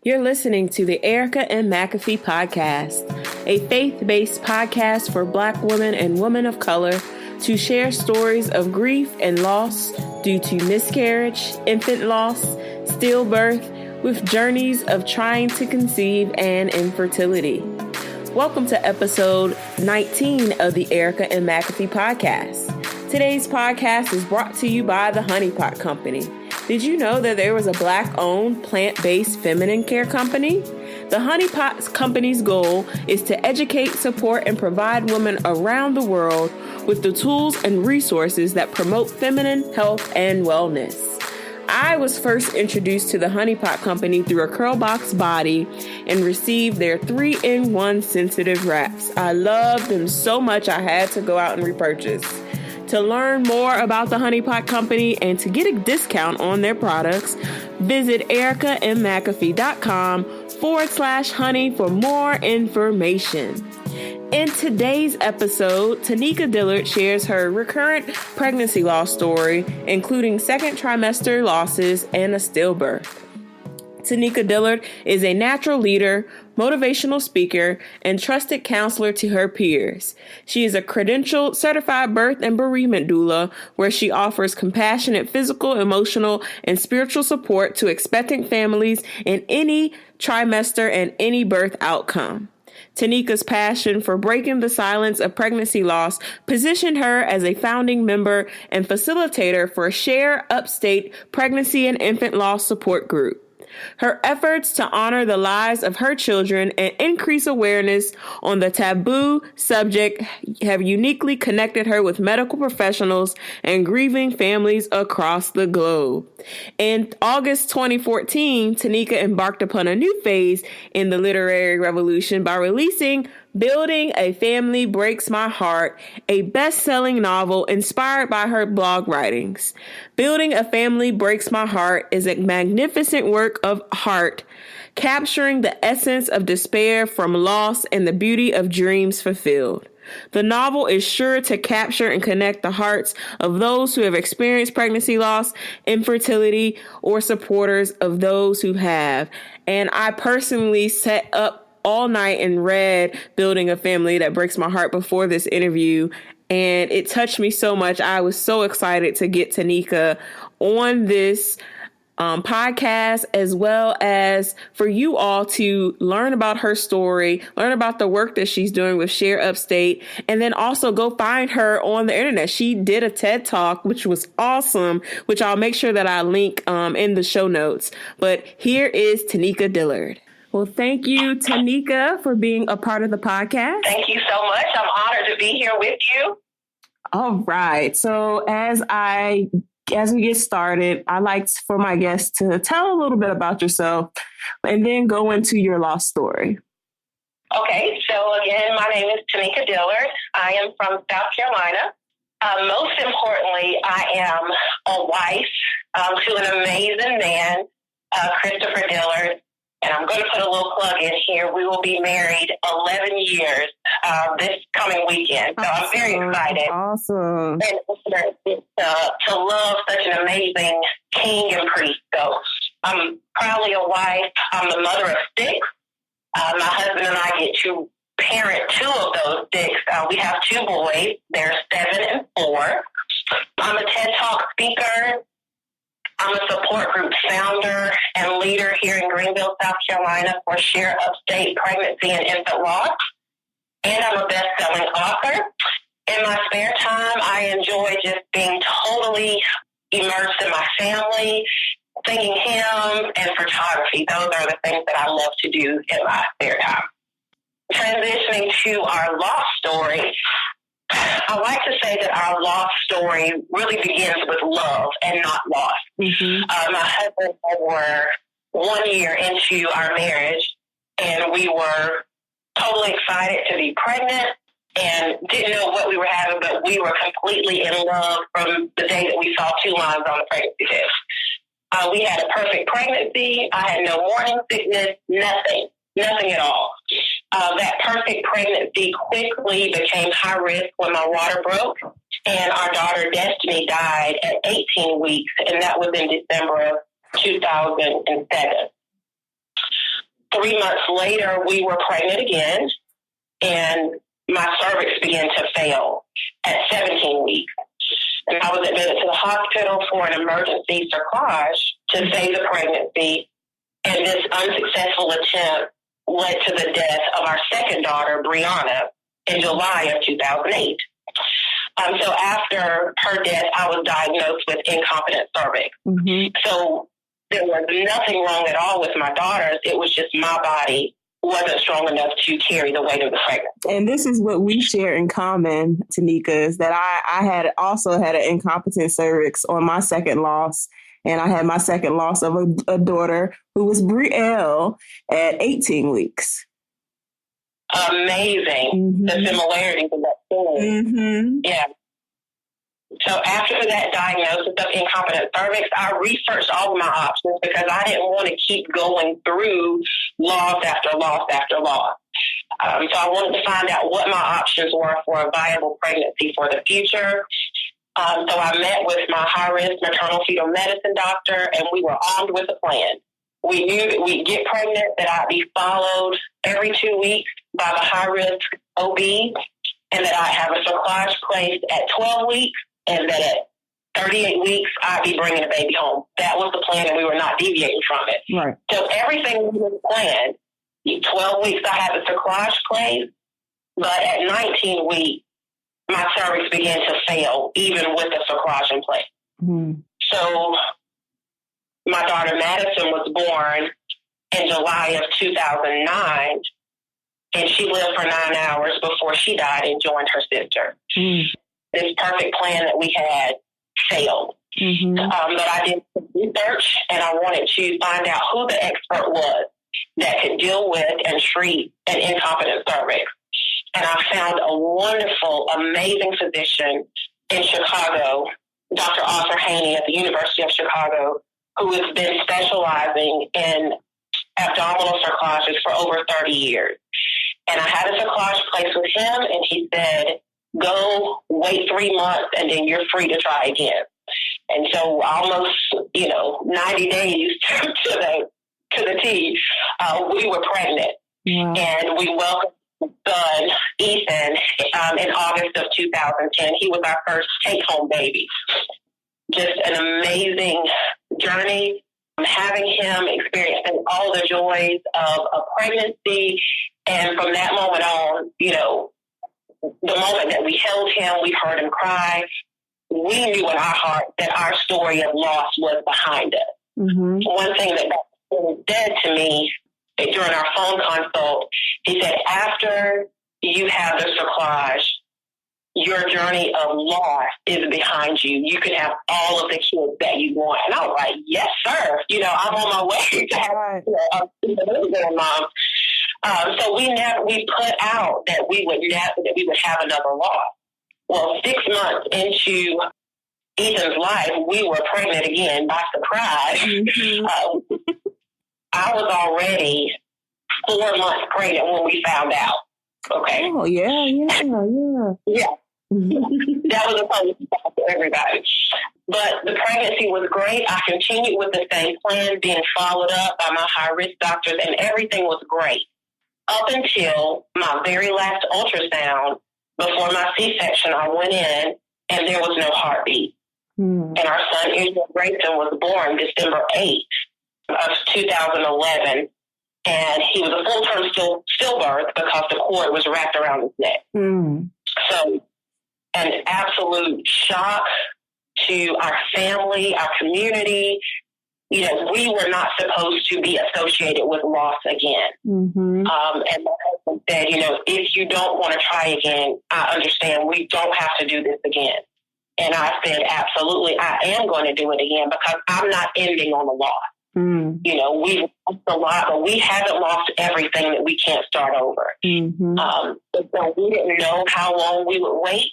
You're listening to the Erica and McAfee podcast, a faith-based podcast for Black women and women of color to share stories of grief and loss due to miscarriage, infant loss, stillbirth, with journeys of trying to conceive and infertility. Welcome to episode 19 of the Erica and McAfee podcast. Today's podcast is brought to you by the Honey Pot Company. Did you know that there was a Black-owned, plant-based feminine care company? The Honey Pot Company's goal is to educate, support, and provide women around the world with the tools and resources that promote feminine health and wellness. I was first introduced to the Honey Pot Company through a Curlbox body and received their 3-in-1 sensitive wraps. I loved them so much I had to go out and repurchase. To learn more about the Honey Pot Company and to get a discount on their products, visit ericamcafee.com/honey for more information. In today's episode, Tanika Dillard shares her recurrent pregnancy loss story, including second trimester losses and a stillbirth. Tanika Dillard is a natural leader, motivational speaker, and trusted counselor to her peers. She is a credentialed certified birth and bereavement doula, where she offers compassionate physical, emotional, and spiritual support to expectant families in any trimester and any birth outcome. Tanika's passion for breaking the silence of pregnancy loss positioned her as a founding member and facilitator for Share Upstate Pregnancy and Infant Loss Support Group. Her efforts to honor the lives of her children and increase awareness on the taboo subject have uniquely connected her with medical professionals and grieving families across the globe. In August 2014, Tanika embarked upon a new phase in the literary revolution by releasing Building a Family Breaks My Heart, a best-selling novel inspired by her blog writings. Building a Family Breaks My Heart is a magnificent work of art, capturing the essence of despair from loss and the beauty of dreams fulfilled. The novel is sure to capture and connect the hearts of those who have experienced pregnancy loss, infertility, or supporters of those who have. And I personally set up all night and read Building a Family That Breaks My Heart before this interview, and it touched me so much. I was so excited to get Tanika on this podcast, as well as for you all to learn about her story, learn about the work that she's doing with Share Upstate, and then also go find her on the internet. She did a TED Talk, which was awesome, which I'll make sure that I link in the show notes. But here is Tanika Dillard. Well, thank you, Tanika, for being a part of the podcast. Thank you so much. I'm honored to be here with you. All right. So as we get started, I like for my guests to tell a little bit about yourself and then go into your lost story. Okay. So again, my name is Tanika Dillard. I am from South Carolina. Most importantly, I am a wife to an amazing man, Christopher Dillard. And I'm going to put a little plug in here. We will be married 11 years this coming weekend. So I'm very excited. Awesome. And to love such an amazing king and priest. So I'm proudly a wife. I'm the mother of 6. My husband and I get to parent 2 of those 6. We have 2 boys. They're 7 and 4. I'm a TED Talk speaker. I'm a support group founder and leader here in Greenville, South Carolina for Share Upstate Pregnancy and Infant Loss. And I'm a best-selling author. In my spare time, I enjoy just being totally immersed in my family, singing hymns, and photography. Those are the things that I love to do in my spare time. Transitioning to our loss story, I like to say that our loss story really begins with love and not loss. Mm-hmm. My husband and I were 1 year into our marriage, and we were totally excited to be pregnant and didn't know what we were having, but we were completely in love from the day that we saw 2 lines on the pregnancy test. We had a perfect pregnancy. I had no morning sickness, nothing at all. That perfect pregnancy quickly became high risk when my water broke, and our daughter Destiny died at 18 weeks, and that was in December of 2007. 3 months later, we were pregnant again, and my cervix began to fail at 17 weeks. And I was admitted to the hospital for an emergency cerclage to save the pregnancy. And this unsuccessful attempt led to the death of our second daughter, Brianna, in July of 2008. So after her death, I was diagnosed with incompetent cervix. Mm-hmm. So there was nothing wrong at all with my daughters. It was just my body wasn't strong enough to carry the weight of the pregnancy. And this is what we share in common, Tanika, is that I had also had an incompetent cervix on my second loss. And I had my second loss of a daughter who was Brielle at 18 weeks. Amazing. Mm-hmm. The similarities of that story. Mm-hmm. Yeah. So after that diagnosis of incompetent cervix, I researched all of my options because I didn't want to keep going through loss after loss after loss. So I wanted to find out what my options were for a viable pregnancy for the future. So I met with my high-risk maternal fetal medicine doctor, and we were armed with a plan. We knew that we'd get pregnant, that I'd be followed every 2 weeks by the high-risk OB, and that I'd have a cerclage placed at 12 weeks, and that at 38 weeks, I'd be bringing a baby home. That was the plan, and we were not deviating from it. Right. So everything was planned. 12 weeks, I had the cerclage placed, but at 19 weeks, my cervix began to fail, even with the cerclage in place. Mm-hmm. So my daughter Madison was born in July of 2009, and she lived for 9 hours before she died and joined her sister. Mm-hmm. This perfect plan that we had failed. Mm-hmm. But I did some research, and I wanted to find out who the expert was that could deal with and treat an incompetent cervix. And I found a wonderful, amazing physician in Chicago, Dr. Arthur Haney at the University of Chicago, who has been specializing in abdominal cerclages for over 30 years. And I had a cerclage placed with him, and he said, go wait 3 months, and then you're free to try again. And so almost, 90 days to the T, we were pregnant. Yeah. And we welcomed son, Ethan, in August of 2010. He was our first take-home baby. Just an amazing journey. Having him experiencing all the joys of a pregnancy. And from that moment on, the moment that we held him, we heard him cry. We knew in our heart that our story of loss was behind us. Mm-hmm. One thing that said to me during our phone consult, he said, after you have the cerclage, your journey of loss is behind you. You can have all of the kids that you want. And I was like, yes, sir. I'm on my way to have a mom. So we put out that we would have another loss. Well, 6 months into Ethan's life, we were pregnant again by surprise. Mm-hmm. I was already 4 months pregnant when we found out. Okay. Oh, yeah. Yeah. That was a fun surprise for everybody. But the pregnancy was great. I continued with the same plan, being followed up by my high-risk doctors, and everything was great. Up until my very last ultrasound, before my C-section, I went in, and there was no heartbeat. And our son, Israel Grayson, was born December 8th of 2011. And he was a full-term stillbirth because the cord was wrapped around his neck. So an absolute shock to our family, our community. We were not supposed to be associated with loss again. Mm-hmm. And my husband said, if you don't want to try again, I understand. We don't have to do this again. And I said, absolutely, I am going to do it again because I'm not ending on a loss. We've lost a lot, but we haven't lost everything that we can't start over. Mm-hmm. So we didn't know how long we would wait.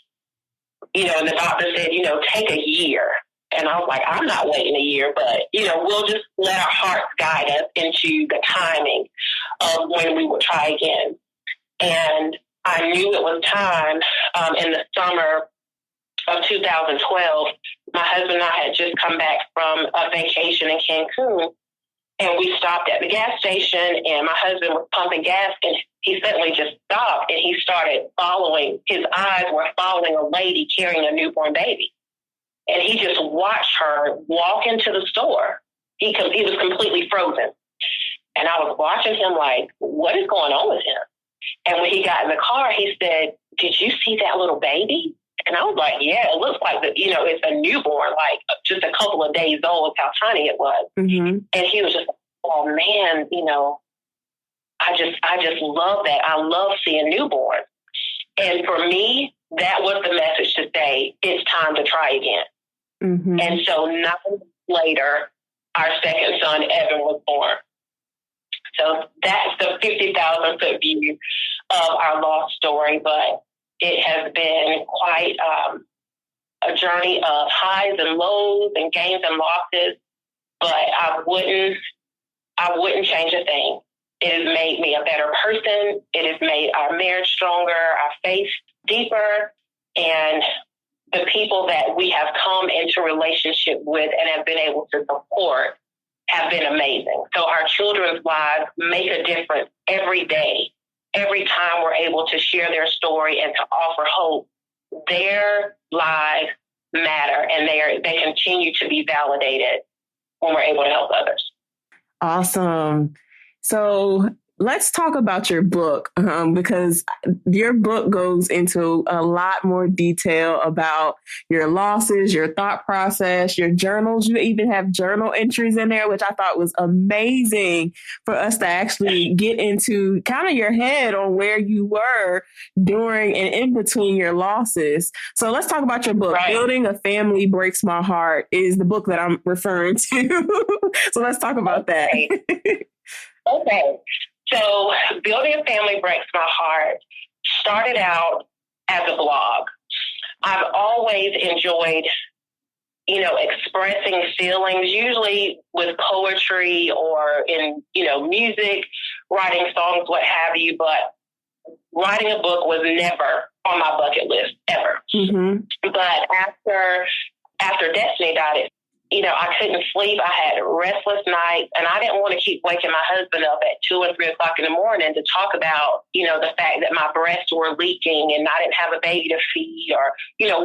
And the doctor said, take a year. And I was like, I'm not waiting a year, but, we'll just let our hearts guide us into the timing of when we would try again. And I knew it was time in the summer of 2012. My husband and I had just come back from a vacation in Cancun. And we stopped at the gas station, and my husband was pumping gas, and he suddenly just stopped, and he started following. His eyes were following a lady carrying a newborn baby. And he just watched her walk into the store. He was completely frozen. And I was watching him like, what is going on with him? And when he got in the car, he said, did you see that little baby? And I was like, yeah, it looks like, it's a newborn, like just a couple of days old, how tiny it was. Mm-hmm. And he was just, oh man, I just love that. I love seeing newborns. And for me, that was the message to say, it's time to try again. Mm-hmm. And so 9 months later, our second son, Evan, was born. So that's the 50,000 foot view of our lost story, but it has been quite a journey of highs and lows and gains and losses, but I wouldn't change a thing. It has made me a better person. It has made our marriage stronger, our faith deeper, and the people that we have come into relationship with and have been able to support have been amazing. So our children's lives make a difference every day. Every time we're able to share their story and to offer hope, their lives matter, and they continue to be validated when we're able to help others. Awesome. So let's talk about your book, because your book goes into a lot more detail about your losses, your thought process, your journals. You even have journal entries in there, which I thought was amazing for us to actually get into kind of your head on where you were during and in between your losses. So let's talk about your book. Right. Building a Family Breaks My Heart is the book that I'm referring to. So let's talk about that. Okay. So Building a Family Breaks My Heart started out as a blog. I've always enjoyed, expressing feelings, usually with poetry or in, music, writing songs, what have you. But writing a book was never on my bucket list, ever. Mm-hmm. But after Destiny died, I couldn't sleep. I had restless nights, and I didn't want to keep waking my husband up at 2 and 3 o'clock in the morning to talk about, the fact that my breasts were leaking and I didn't have a baby to feed or,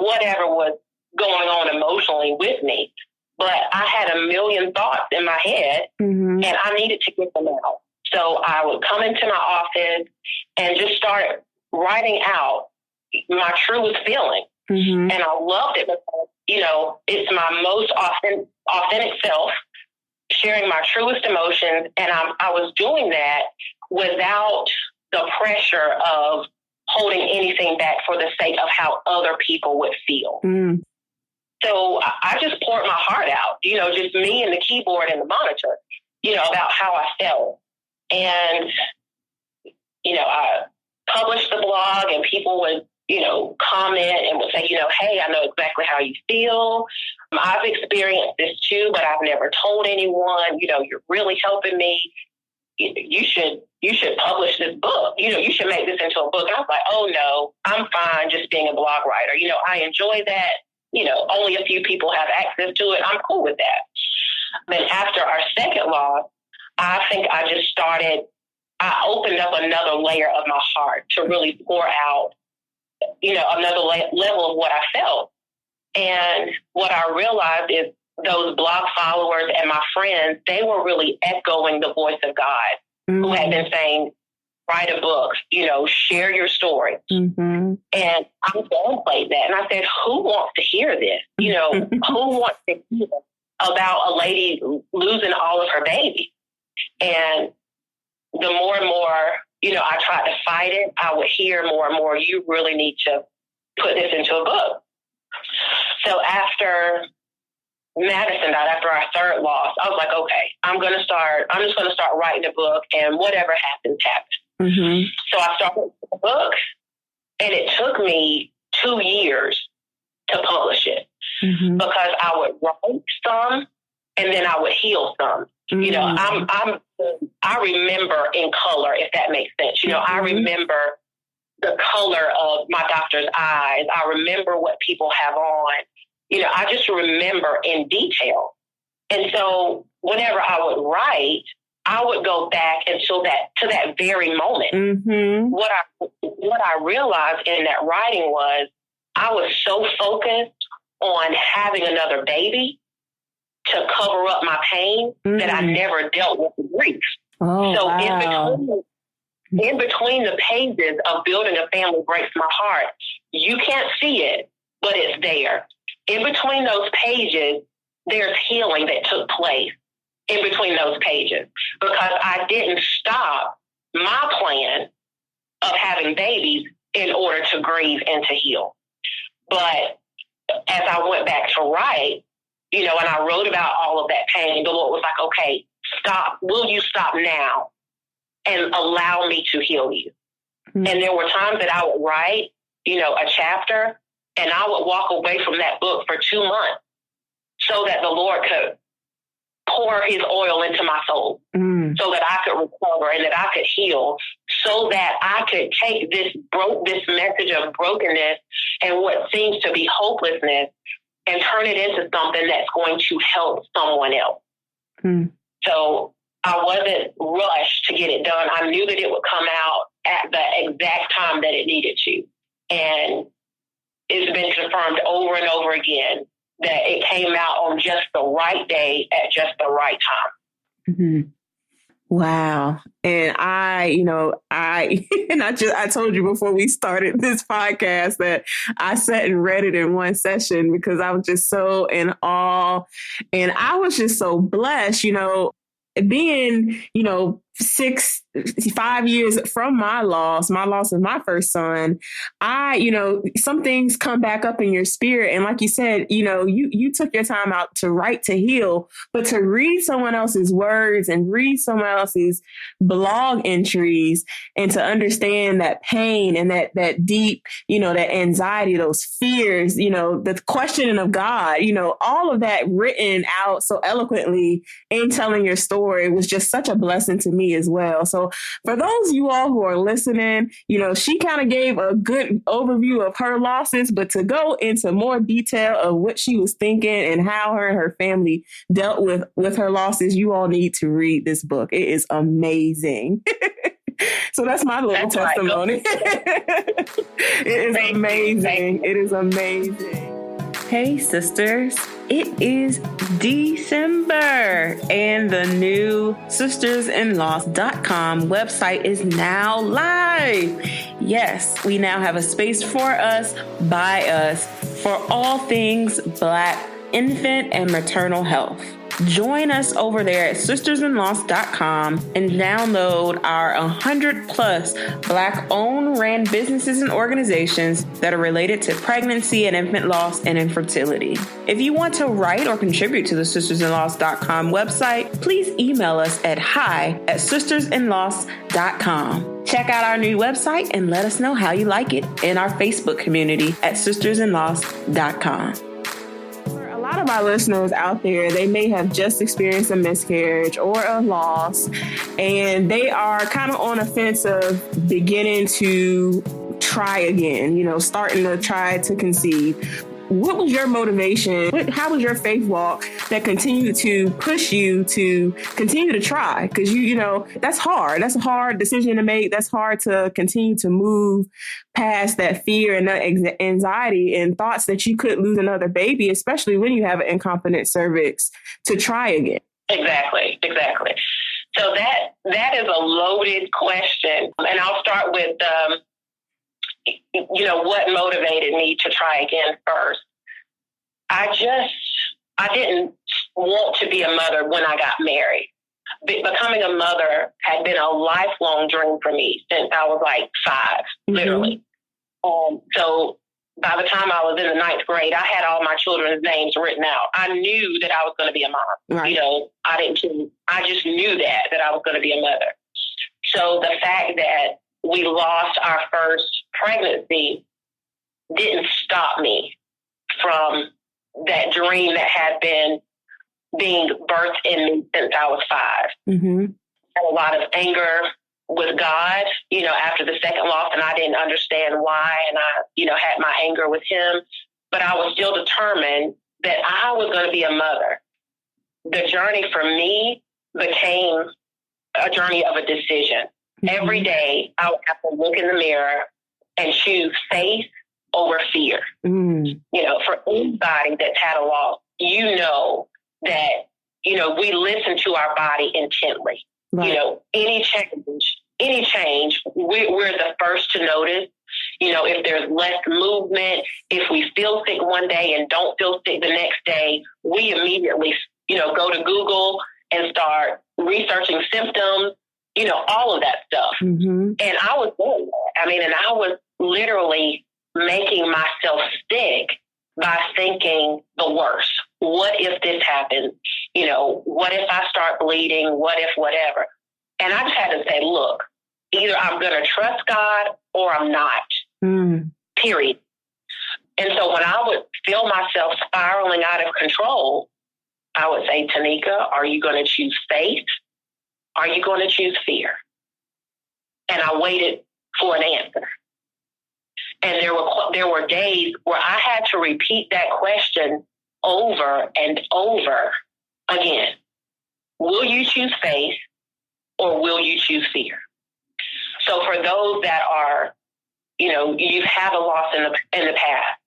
whatever was going on emotionally with me. But I had a million thoughts in my head, mm-hmm. and I needed to get them out. So I would come into my office and just start writing out my truest feelings. Mm-hmm. And I loved it because, it's my most authentic self, sharing my truest emotions. And I was doing that without the pressure of holding anything back for the sake of how other people would feel. Mm. So I just poured my heart out, just me and the keyboard and the monitor, about how I felt. And, I published the blog, and people would, comment and would say, hey, I know exactly how you feel. I've experienced this too, but I've never told anyone. You're really helping me. You should publish this book. You should make this into a book. And I was like, oh no, I'm fine just being a blog writer. I enjoy that. Only a few people have access to it. I'm cool with that. Then after our second loss, I think I opened up another layer of my heart to really pour out another level of what I felt. And what I realized is those blog followers and my friends, they were really echoing the voice of God, mm-hmm. who had been saying, write a book, share your story. Mm-hmm. And I downplayed that. And I said, who wants to hear this? Who wants to hear about a lady losing all of her babies? And the more and more, I tried to fight it, I would hear more and more, you really need to put this into a book. So after Madison died, after our third loss, I was like, okay, I'm just going to start writing a book, and whatever happens, happens. Mm-hmm. So I started the book, and it took me 2 years to publish it, mm-hmm. because I would write some, and then I would heal some. Mm-hmm. I remember in color, if that makes sense. Mm-hmm. I remember the color of my doctor's eyes. I remember what people have on. I just remember in detail. And so whenever I would write, I would go back to that very moment. Mm-hmm. What I realized in that writing was I was so focused on having another baby to cover up my pain that I never dealt with the grief. Oh, so wow. in between the pages of Building a Family Breaks My Heart, you can't see it, but it's there. In between those pages, there's healing that took place in between those pages, because I didn't stop my plan of having babies in order to grieve and to heal. But as I went back to write, and I wrote about all of that pain, the Lord was like, okay, stop. Will you stop now and allow me to heal you? Mm-hmm. And there were times that I would write, a chapter, and I would walk away from that book for 2 months so that the Lord could pour his oil into my soul, so that I could recover and that I could heal, so that I could take this message of brokenness and what seems to be hopelessness and turn it into something that's going to help someone else. So I wasn't rushed to get it done. I knew that it would come out at the exact time that it needed to. And it's been confirmed over and over again that it came out on just the right day at just the right time. Mm-hmm. Wow. And I told you before we started this podcast that I sat and read it in one session because I was just so in awe, and I was just so blessed, being, 5 years from my loss of my first son. Some things come back up in your spirit. And like you said, you took your time out to write, to heal, but to read someone else's words and read someone else's blog entries and to understand that pain and that deep, that anxiety, those fears, the questioning of God, all of that written out so eloquently in telling your story was just such a blessing to me as well. So for those of you all who are listening, she kind of gave a good overview of her losses, but to go into more detail of what she was thinking and how her and her family dealt with her losses, you all need to read this book. It is amazing. So that's my little testimony. It is amazing. It is amazing. Hey, sisters. It is December, and the new sistersinloss.com website is now live. Yes, we now have a space for us, by us, for all things Black infant and maternal health. Join us over there at sistersinloss.com and download our 100 plus Black owned ran businesses and organizations that are related to pregnancy and infant loss and infertility. If you want to write or contribute to the sistersinloss.com website, please email us at hi@sistersinloss.com. Check out our new website and let us know how you like it in our Facebook community at sistersinloss.com. A lot of our listeners out there, they may have just experienced a miscarriage or a loss, and they are kind of on a fence of beginning to try again, starting to try to conceive. What was your motivation? How was your faith walk that continued to push you to continue to try? Because that's hard. That's a hard decision to make. That's hard to continue to move past that fear and that anxiety and thoughts that you could lose another baby, especially when you have an incompetent cervix, to try again. Exactly. So that is a loaded question. And I'll start with what motivated me to try again first. I didn't want to be a mother when I got married. Becoming a mother had been a lifelong dream for me since I was like 5, literally. So by the time I was in the 9th grade, I had all my children's names written out. I knew that I was going to be a mom. Right. I just knew that I was going to be a mother. So the fact that we lost our first pregnancy didn't stop me from that dream that had been being birthed in me since I was 5. Mm-hmm. I had a lot of anger with God, after the second loss, and I didn't understand why, and I, had my anger with him, but I was still determined that I was going to be a mother. the journey for me became a journey of a decision. Every day I would have to look in the mirror and choose faith over fear. You know, for anybody that's had a loss, you know that, you know, we listen to our body intently. Right. You know, any change, we're the first to notice. You know, if there's less movement, if we feel sick one day and don't feel sick the next day, we immediately, you know, go to Google and start researching symptoms, you know, all of that stuff. And I was doing that. I mean, and I was literally making myself sick by thinking the worst. What if this happens? You know, what if I start bleeding? What if whatever? And I just had to say, look, either I'm going to trust God or I'm not, period. And so when I would feel myself spiraling out of control, I would say, Tanika, are you going to choose faith? Are you going to choose fear? And I waited for an answer. And there were days where I had to repeat that question over and over again. Will you choose faith or will you choose fear? So for those that are, you know, you've had a loss in the past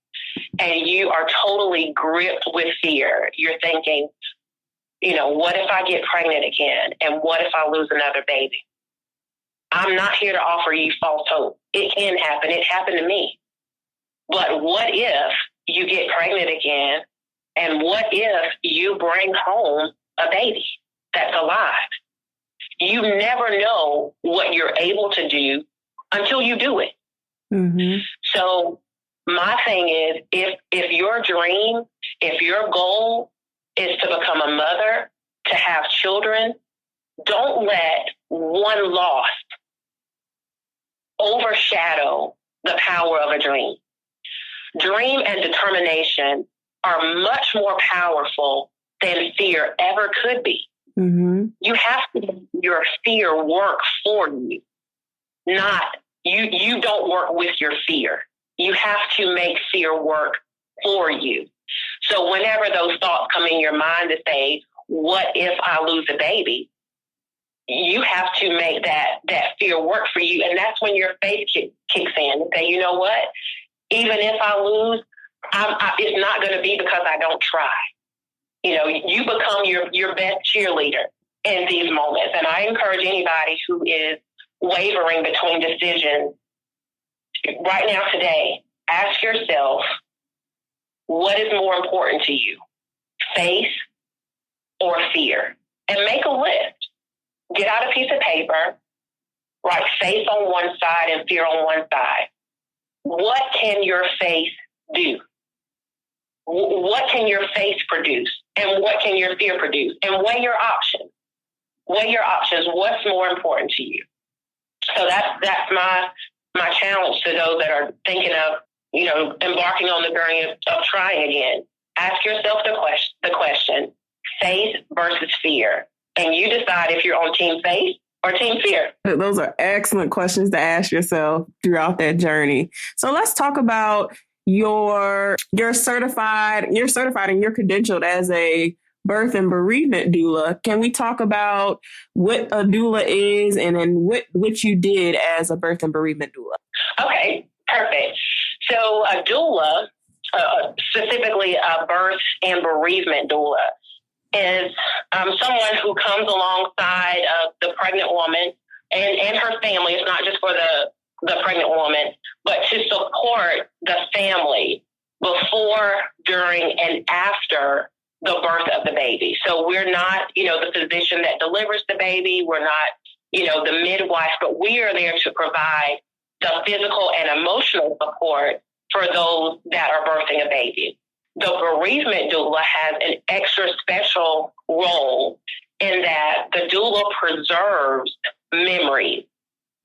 and you are totally gripped with fear, you're thinking, you know, what if I get pregnant again? And what if I lose another baby? I'm not here to offer you false hope. It can happen. It happened to me. But what if you get pregnant again? And what if you bring home a baby that's alive? You never know what you're able to do until you do it. So my thing is, if your dream, if your goal is to become a mother, to have children, don't let one loss overshadow the power of a dream. Dream and determination are much more powerful than fear ever could be. You have to make your fear work for you, not you don't work with your fear. You have to make fear work for you. So whenever those thoughts come in your mind to say, what if I lose a baby? You have to make that fear work for you. And that's when your faith kicks in and say, you know what? Even if I lose, it's not going to be because I don't try. You know, you become your best cheerleader in these moments. And I encourage anybody who is wavering between decisions right now today, ask yourself, what is more important to you, faith or fear? And make a list. Get out a piece of paper, write faith on one side and fear on one side. What can your faith do? What can your faith produce? And what can your fear produce? And weigh your options. Weigh your options. What's more important to you? So that's my challenge to those that are thinking of, you know, embarking on the journey of trying again. Ask yourself the question, faith versus fear. And you decide if you're on team faith or team fear. Those are excellent questions to ask yourself throughout that journey. So let's talk about you're certified and you're credentialed as a birth and bereavement doula. Can we talk about what a doula is and then what you did as a birth and bereavement doula? Okay, perfect. So a doula, specifically a birth and bereavement doula, is someone who comes alongside of the pregnant woman and her family. It's not just for the pregnant woman, but to support the family before, during, and after the birth of the baby. So we're not, you know, the physician that delivers the baby. We're not, you know, the midwife, but we are there to provide the physical and emotional support for those that are birthing a baby. The bereavement doula has an extra special role in that the doula preserves memories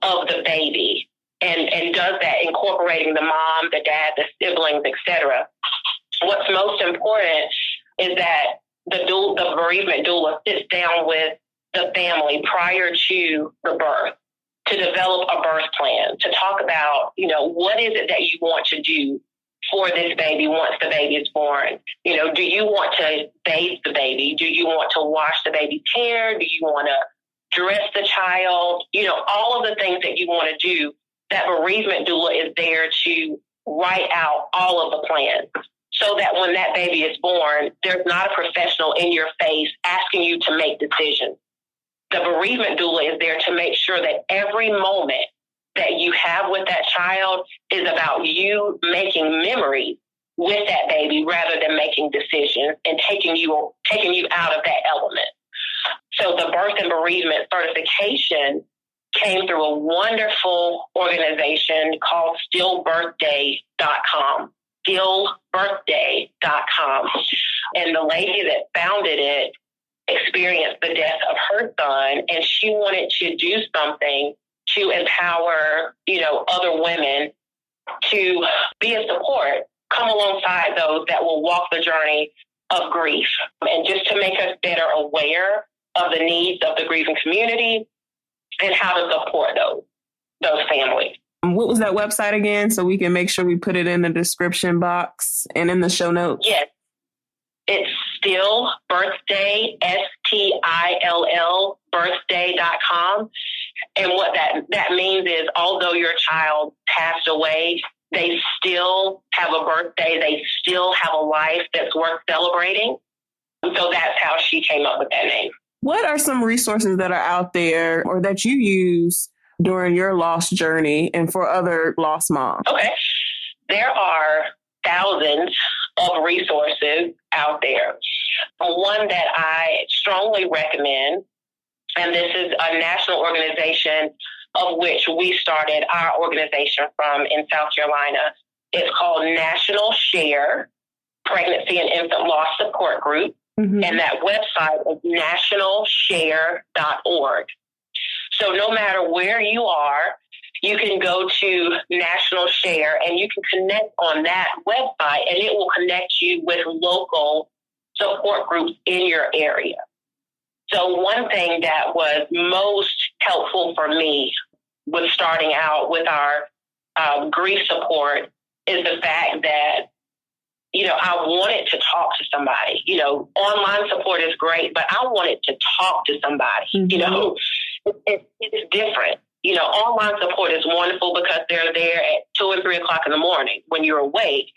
of the baby and does that, incorporating the mom, the dad, the siblings, etc. What's most important is that the bereavement doula sits down with the family prior to the birth to develop a birth plan, to talk about, you know, what is it that you want to do for this baby once the baby is born. You know, do you want to bathe the baby? Do you want to wash the baby's hair? Do you want to dress the child? You know, all of the things that you want to do, that bereavement doula is there to write out all of the plans so that when that baby is born, there's not a professional in your face asking you to make decisions. The bereavement doula is there to make sure that every moment that you have with that child is about you making memories with that baby rather than making decisions and taking you out of that element. So the birth and bereavement certification came through a wonderful organization called stillbirthday.com. Stillbirthday.com. And the lady that founded it experienced the death of her son, and she wanted to do something to empower, you know, other women to be a support, come alongside those that will walk the journey of grief, and just to make us better aware of the needs of the grieving community and how to support those families. What was that website again? So we can make sure we put it in the description box and in the show notes. Yes. It's stillbirthday, STILL, birthday.com. And what that means is, although your child passed away, they still have a birthday. They still have a life that's worth celebrating. So that's how she came up with that name. What are some resources that are out there or that you use during your loss journey and for other lost moms? Okay. There are thousands of resources out there. One that I strongly recommend, and this is a national organization of which we started our organization from in South Carolina. It's called National Share Pregnancy and Infant Loss Support Group. Mm-hmm. And that website is nationalshare.org. So no matter where you are, you can go to National Share and you can connect on that website, and it will connect you with local support groups in your area. So one thing that was most helpful for me with starting out with our grief support is the fact that, you know, I wanted to talk to somebody. You know, online support is great, but I wanted to talk to somebody. Mm-hmm. You know, it's different. You know, online support is wonderful because they're there at 2 and 3 o'clock in the morning when you're awake,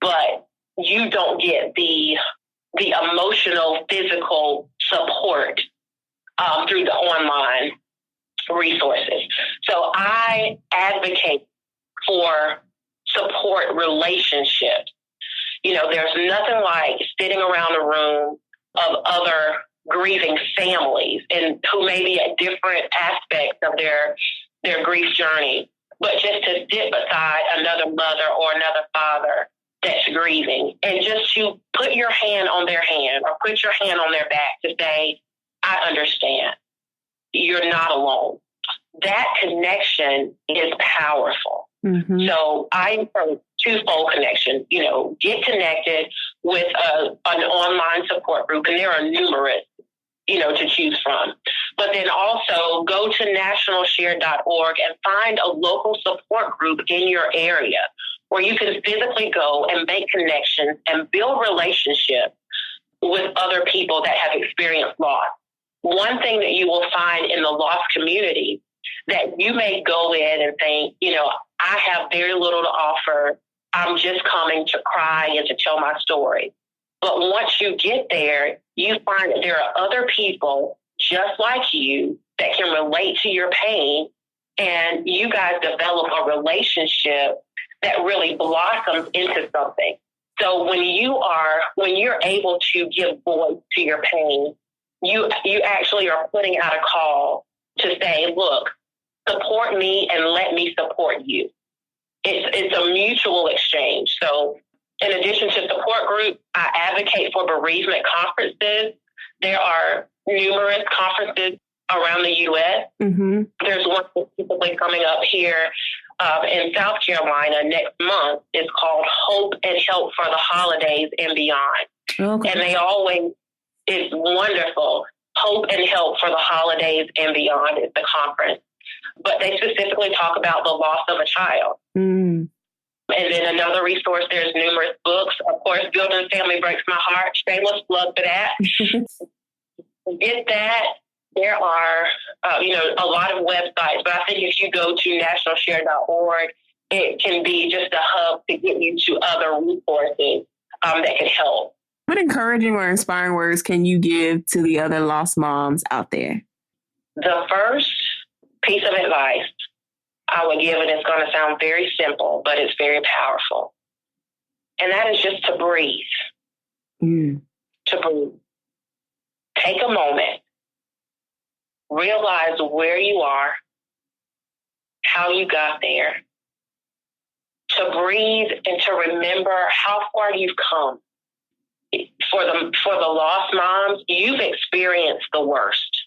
but you don't get the emotional, physical support through the online resources. So I advocate for support relationships. You know, there's nothing like sitting around a room of other grieving families and who may be at different aspects of their grief journey, but just to sit beside another mother or another father that's grieving and just to put your hand on their hand or put your hand on their back to say, I understand. You're not alone. That connection is powerful. Mm-hmm. So I encourage twofold connection. You know, get connected with an online support group, and there are numerous, you know, to choose from. But then also go to nationalshare.org and find a local support group in your area where you can physically go and make connections and build relationships with other people that have experienced loss. One thing that you will find in the loss community that you may go in and think, you know, I have very little to offer. I'm just coming to cry and to tell my story. But once you get there, you find that there are other people just like you that can relate to your pain, and you guys develop a relationship that really blossoms into something. So when you're able to give voice to your pain, you actually are putting out a call to say, look, support me and let me support you. It's a mutual exchange. So in addition to support groups, I advocate for bereavement conferences. There are numerous conferences around the U.S. Mm-hmm. There's one specifically coming up here in South Carolina next month. It's called Hope and Help for the Holidays and Beyond. Okay. And it's wonderful. Hope and Help for the Holidays and Beyond is the conference. But they specifically talk about the loss of a child. Mm. And then another resource, there's numerous books. Of course, Building a Family Breaks My Heart. Shameless plug for that. Get that. There are, a lot of websites, but I think if you go to nationalshare.org, it can be just a hub to get you to other resources that can help. What encouraging or inspiring words can you give to the other lost moms out there? The first piece of advice I would give, and it's going to sound very simple, but it's very powerful. And that is just to breathe. To breathe. Take a moment. Realize where you are, how you got there. To breathe and to remember how far you've come. For the lost moms, you've experienced the worst.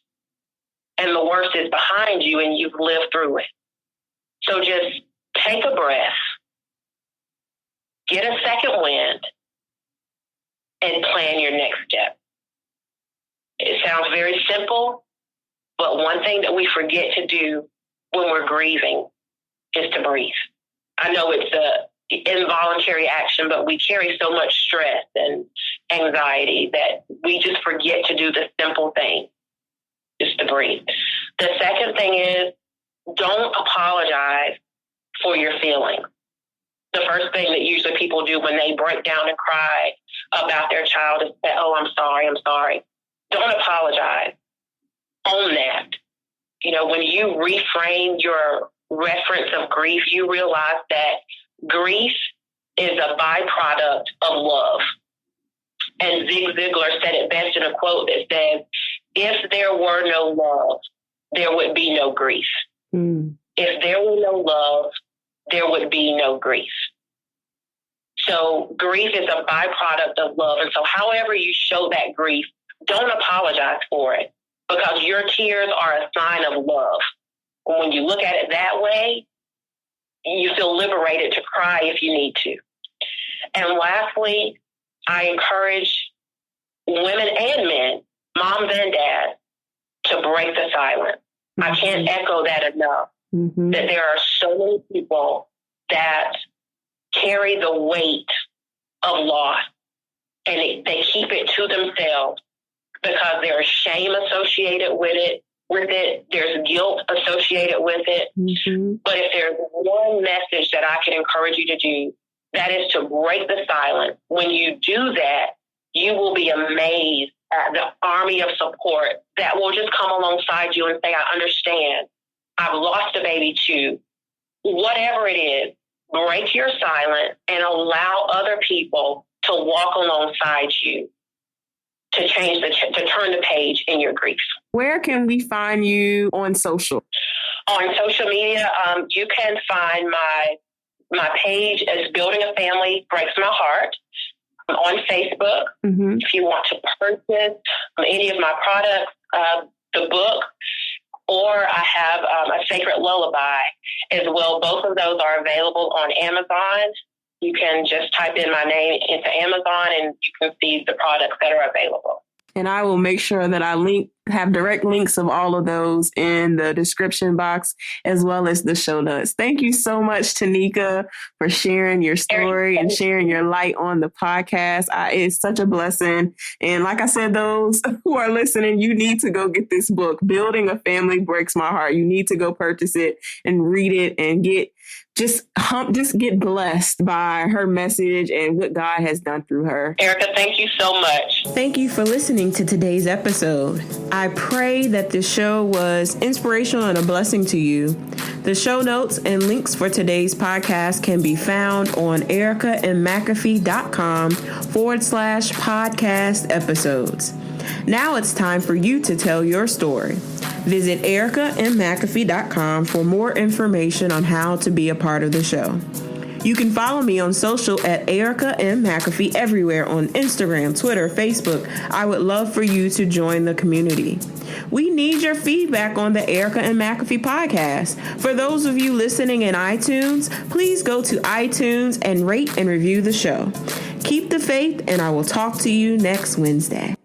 And the worst is behind you and you've lived through it. So just take a breath, get a second wind, and plan your next step. It sounds very simple, but one thing that we forget to do when we're grieving is to breathe. I know it's an involuntary action, but we carry so much stress and anxiety that we just forget to do the simple thing, just to breathe. The second thing is, don't apologize for your feelings. The first thing that usually people do when they break down and cry about their child is say, "Oh, I'm sorry. Don't apologize. Own that. When you reframe your reference of grief, you realize that grief is a byproduct of love. And Zig Ziglar said it best in a quote that says, "If there were no love, there would be no grief. If there were no love, there would be no grief." So grief is a byproduct of love. And so however you show that grief, don't apologize for it, because your tears are a sign of love. When you look at it that way, you feel liberated to cry if you need to. And lastly, I encourage women and men, moms and dads, to break the silence. I can't echo that enough. That there are so many people that carry the weight of loss and they keep it to themselves because there's shame associated with it. There's guilt associated with it. But if there's one message that I can encourage you to do, that is to break the silence. When you do that, you will be amazed at the army of support that will just come alongside you and say, "I understand. I've lost a baby too." Whatever it is, break your silence and allow other people to walk alongside you to turn the page in your grief. Where can we find you on social? On social media, you can find my page as Building a Family Breaks My Heart on Facebook. If you want to purchase any of my products, the book, or I have a Sacred Lullaby as well. Both of those are available on Amazon. You can just type in my name into Amazon and you can see the products that are available. And I will make sure that I have direct links of all of those in the description box, as well as the show notes. Thank you so much, Tanika, for sharing your story and sharing your light on the podcast. It's such a blessing. And like I said, those who are listening, you need to go get this book, Building a Family Breaks My Heart. You need to go purchase it and read it and just get blessed by her message and what God has done through her. Erica, thank you so much. Thank you for listening to today's episode. I pray that the show was inspirational and a blessing to you. The show notes and links for today's podcast can be found on ericaandmcafee.com/podcast episodes. Now it's time for you to tell your story. Visit ericaandmcafee.com for more information on how to be a part of the show. You can follow me on social at Erica M. McAfee everywhere on Instagram, Twitter, Facebook. I would love for you to join the community. We need your feedback on the Erica and McAfee podcast. For those of you listening in iTunes, please go to iTunes and rate and review the show. Keep the faith, and I will talk to you next Wednesday.